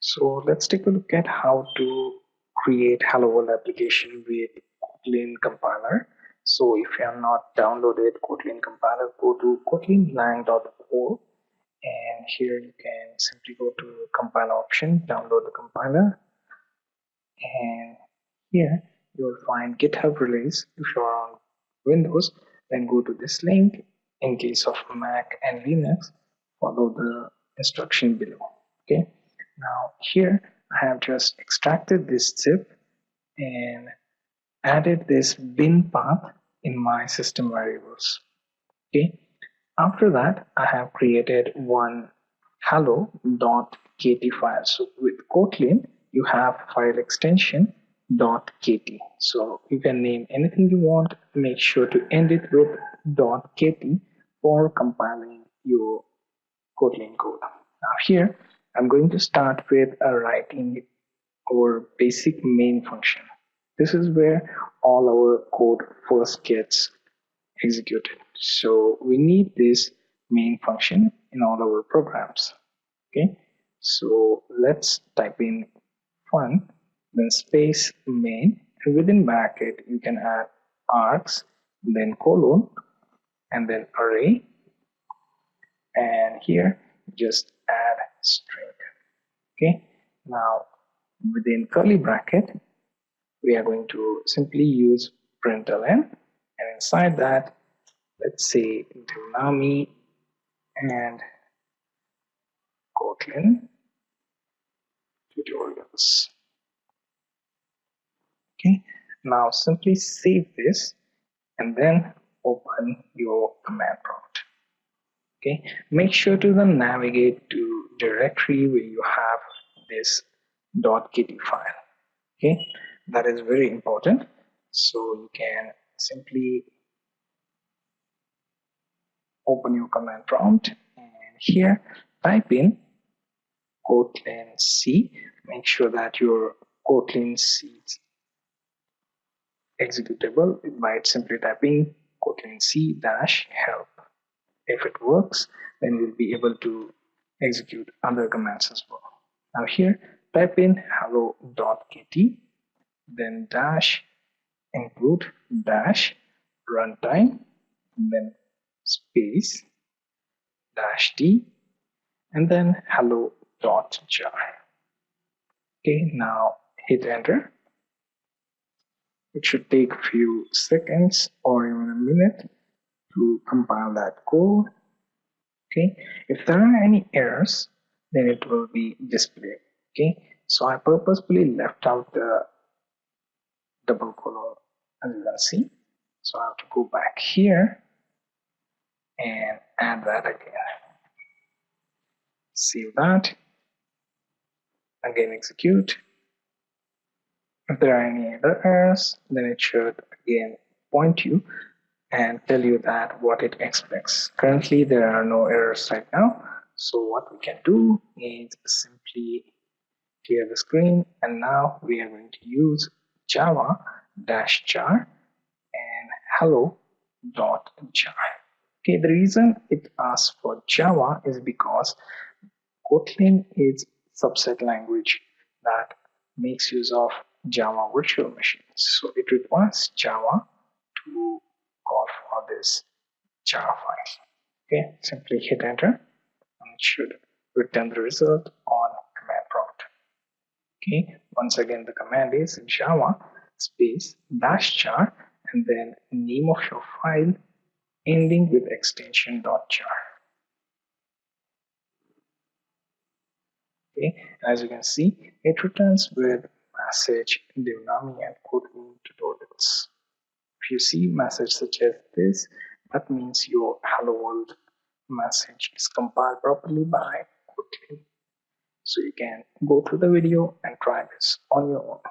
So let's take a look at how to create Hello World application with Kotlin compiler. So if you have not downloaded Kotlin compiler, go to kotlinlang.org, and here you can simply go to compiler option, download the compiler, and here you will find GitHub release. If you are on Windows, then go to this link. In case of Mac and Linux, follow the instruction below. Okay. Now here I have just extracted this zip and added this bin path in my system variables. Okay. After that, I have created one hello.kt file. So with Kotlin, you have file extension .kt. So you can name anything you want. Make sure to end it with .kt for compiling your Kotlin code. Now here, I'm going to start with writing our basic main function. This is where all our code first gets executed. So we need this main function in all our programs. Okay, so let's type in fun, then space main, and within bracket you can add args, then colon, and then array, and here just add string. Okay, now within curly bracket we are going to simply use println, and inside that let's say Devnami and Kotlin tutorials. Okay, now simply save this and then open your command prompt. Okay, make sure to then navigate to directory where you have this .kt file. Okay, that is very important. So you can simply open your command prompt and here type in Kotlin C. Make sure that your Kotlin C is executable by simply typing Kotlin C -help. If it works, then you'll be able to execute other commands as well. Now here, type in hello.kt, then dash include dash runtime, then space -t, and then hello.jar. Okay, now hit enter. It should take a few seconds or even a minute to compile that code. Okay, if there are any errors, then it will be displayed. Okay, so I purposefully left out the double colon, as you can see. So I have to go back here and add that again. Save that. Again execute. If there are any other errors, then it should again point you and tell you that what it expects. Currently there are no errors right now. So what we can do is simply clear the screen, and now we are going to use java-jar and hello.jar. Okay, the reason it asks for Java is because Kotlin is subset language that makes use of Java virtual machines. So it requires Java to call for this jar file. Okay, simply hit enter and it should return the result on command prompt. Okay, once again the command is java space -jar and then name of your file ending with extension .jar. Okay, as you can see, it returns with message Devnami and Kotlin tutorials. If you see message such as this, that means your hello world message is compiled properly by Kotlin. So you can go through the video and try this on your own.